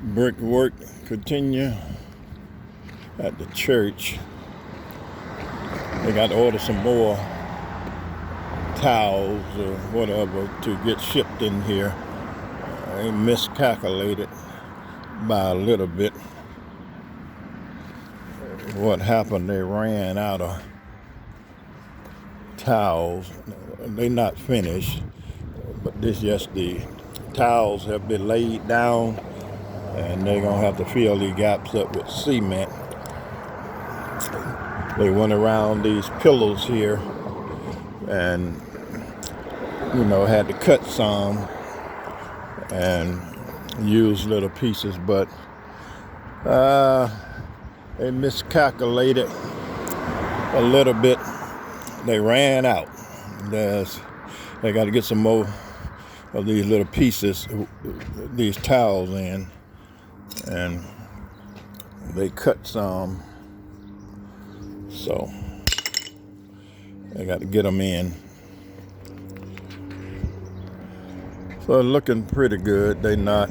Brickwork continue at the church. They got to order some more towels or whatever to get shipped in here. They miscalculated by a little bit. What happened, they ran out of towels. They're not finished, but this just the towels have been laid down, and they're gonna have to fill these gaps up with cement. They went around these pillows here and had to cut some and use little pieces, but they miscalculated a little bit. They ran out. They got to get some more of these little pieces, these towels in, and they cut some, so they got to get them in. So they're looking pretty good. They not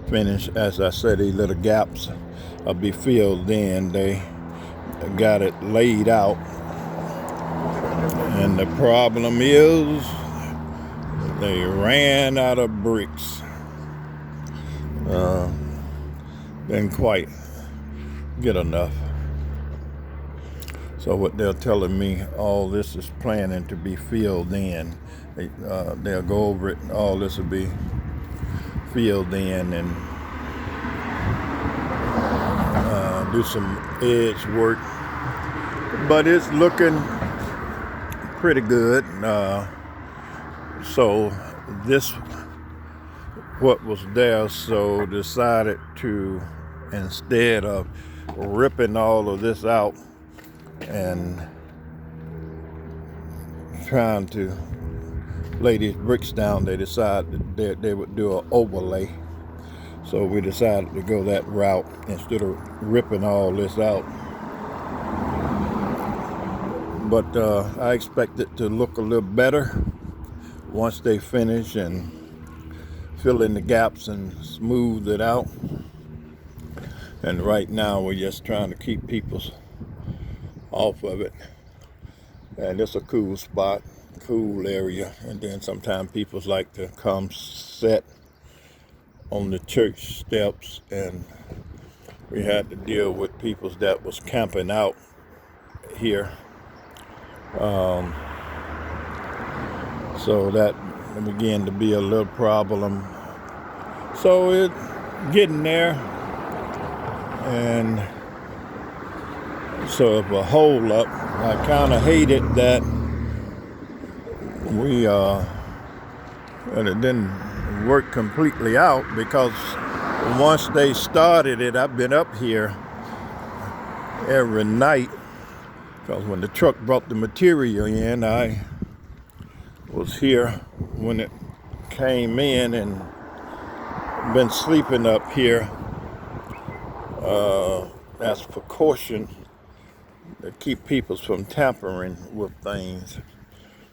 finished. As I said, these little gaps will be filled in. They got it laid out, and the problem is they ran out of bricks. Didn't quite get enough. So what they're telling me, all this is planning to be filled in. They'll go over it. All this will be filled in and do some edge work. But it's looking pretty good. So this what was there, so decided to, instead of ripping all of this out and trying to lay these bricks down, they decided that they would do an overlay. So we decided to go that route instead of ripping all this out. But I expect it to look a little better once they finish and fill in the gaps and smooth it out. And right now we're just trying to keep people off of it. And it's a cool spot, cool area. And then sometimes people like to come sit on the church steps, and we had to deal with people that was camping out here. So that began to be a little problem. So it's getting there, and so if a hold up, I kind of hated that and it didn't work completely out, because once they started it, I've been up here every night, because when the truck brought the material in, I was here when it came in and been sleeping up here as precaution to keep people from tampering with things.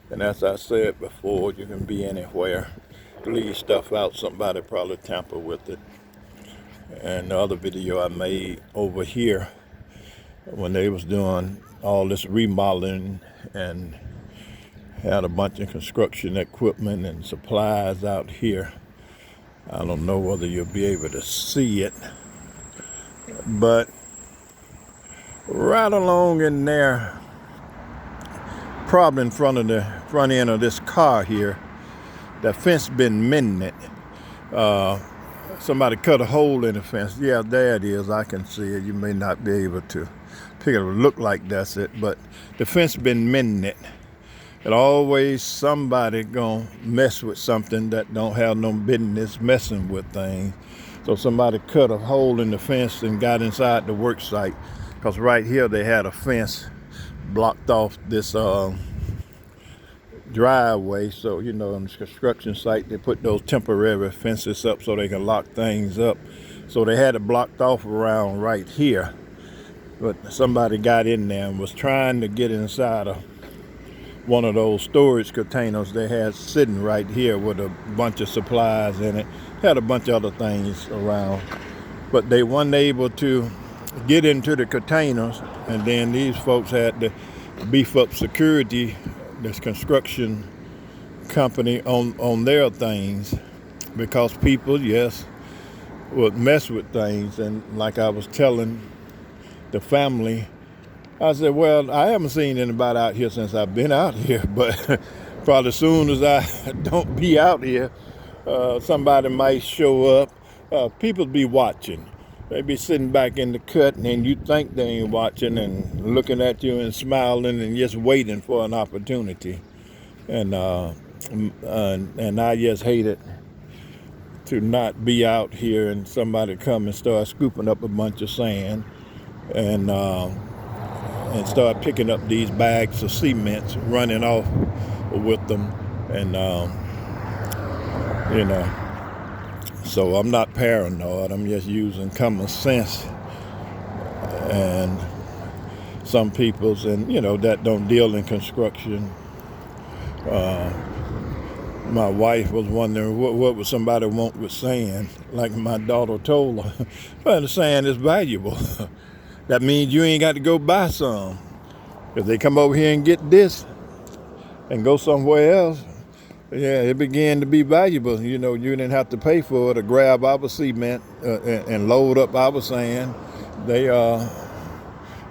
And as I said before, you can be anywhere, leave stuff out, somebody probably tamper with it. And the other video I made over here, when they was doing all this remodeling and had a bunch of construction equipment and supplies out here. I don't know whether you'll be able to see it, but right along in there, probably in front of the front end of this car here, the fence been mended. Somebody cut a hole in the fence. Yeah, there it is. I can see it. You may not be able to pick it up. Look like that's it, but the fence been mended. And always somebody gonna mess with something that don't have no business messing with things. So somebody cut a hole in the fence and got inside the work site, because right here they had a fence blocked off this driveway. So on the construction site, they put those temporary fences up so they can lock things up. So they had it blocked off around right here, but somebody got in there and was trying to get inside of one of those storage containers they had sitting right here with a bunch of supplies in it. Had a bunch of other things around, but they weren't able to get into the containers, and then these folks had to beef up security, this construction company, on their things, because people, yes, would mess with things. And like I was telling the family, I said, well, I haven't seen anybody out here since I've been out here, but probably as soon as I don't be out here, somebody might show up. People be watching. They be sitting back in the cut, and you think they ain't watching and looking at you and smiling and just waiting for an opportunity. And I just hate it to not be out here and somebody come and start scooping up a bunch of sand and start picking up these bags of cement, running off with them, and you know. So I'm not paranoid. I'm just using common sense. And some people's, and that don't deal in construction. My wife was wondering what would somebody want with sand. Like my daughter told her, well, the sand is valuable. That means you ain't got to go buy some. If they come over here and get this and go somewhere else, yeah, it began to be valuable. You didn't have to pay for it or grab our cement and load up our sand. They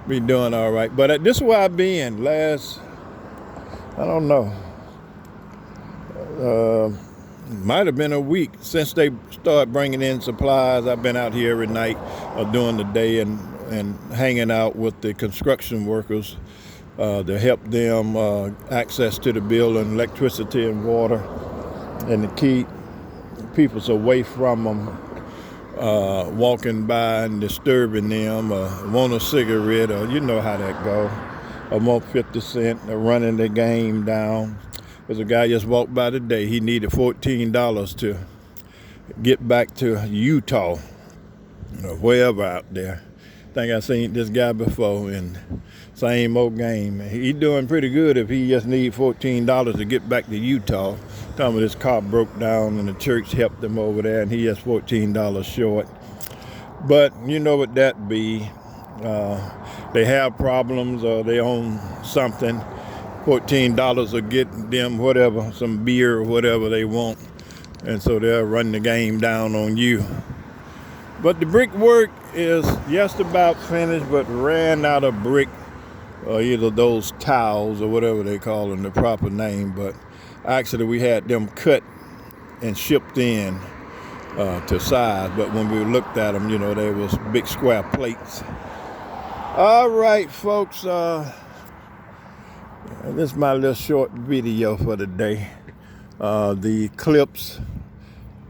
be doing all right. But this is where I've been last, I don't know, might have been a week since they started bringing in supplies. I've been out here every night during the day and hanging out with the construction workers to help them access to the building, electricity and water, and to keep people away from them walking by and disturbing them, want a cigarette, or you know how that go, or want 50 cents, or running the game down. There's a guy just walked by today. He needed $14 to get back to Utah, or wherever out there. I think I seen this guy before, and same old game. He doing pretty good if he just need $14 to get back to Utah. Some of his car broke down and the church helped him over there, and he just $14 short. But you know what that be. They have problems or they own something. $14 will get them whatever, some beer or whatever they want. And so they'll run the game down on you. But the brickwork is just about finished, but ran out of brick, or either those tiles or whatever they call them, the proper name. But actually we had them cut and shipped in to size. But when we looked at them, there was big square plates. All right, folks. This is my little short video for the day. The eclipse,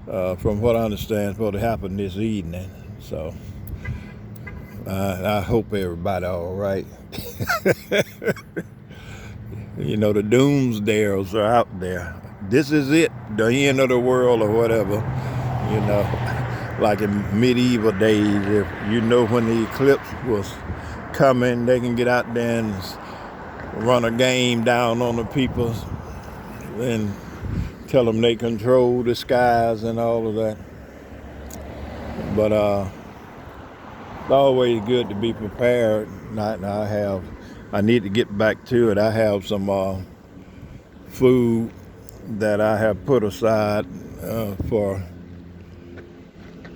from what I understand, is supposed to happen this evening. So I hope everybody all right. The doomsdayers are out there. This is it, the end of the world or whatever. Like in medieval days, if when the eclipse was coming, they can get out there and run a game down on the people and tell them they control the skies and all of that. But it's always good to be prepared. I need to get back to it. I have some food that I have put aside for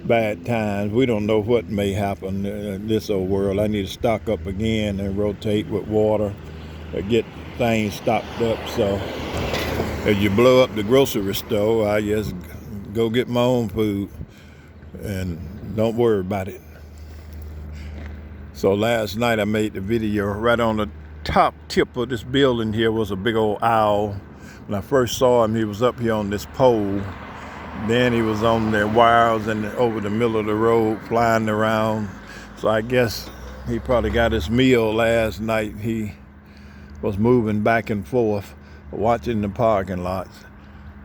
bad times. We don't know what may happen in this old world. I need to stock up again and rotate with water, get things stocked up. So if you blow up the grocery store, I just go get my own food and don't worry about it. So last night I made the video. Right on the top tip of this building here was a big old owl. When I first saw him, he was up here on this pole. Then he was on the wires and over the middle of the road flying around. So I guess he probably got his meal last night. He was moving back and forth, watching the parking lots.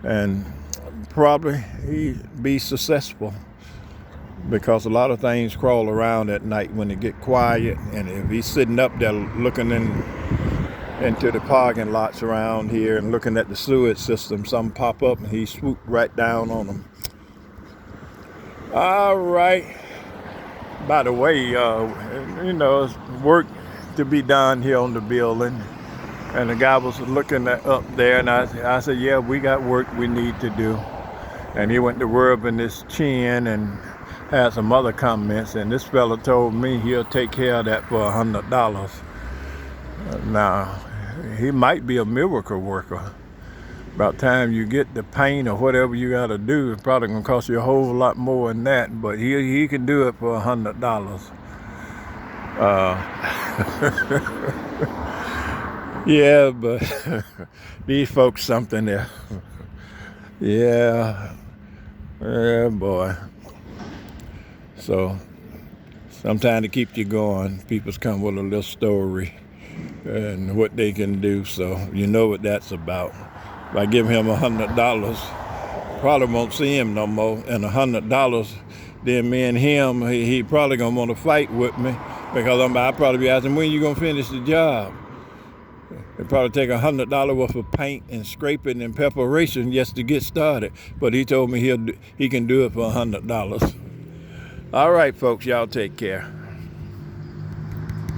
And probably he'd be successful, because a lot of things crawl around at night when it get quiet. And if he's sitting up there looking in into the parking lots around here and looking at the sewage system. Something pop up and he swooped right down on them. All right. By the way, there's work to be done here on the building. And the guy was looking up there, and I said, yeah, we got work we need to do. And he went to rubbing his chin and had some other comments. And this fella told me he'll take care of that for $100. Now, he might be a miracle worker. About time you get the paint or whatever you got to do, it's probably going to cost you a whole lot more than that. But he can do it for $100. Yeah, but these folks something there. Yeah, boy. So sometimes to keep you going, people come with a little story and what they can do. So you know what that's about. If I give him $100, probably won't see him no more. And $100, then me and him, he probably gonna want to fight with me because I'll probably be asking, when you gonna finish the job? It probably take $100 worth of paint and scraping and preparation just to get started. But he told me he can do it for $100. All right, folks, y'all take care.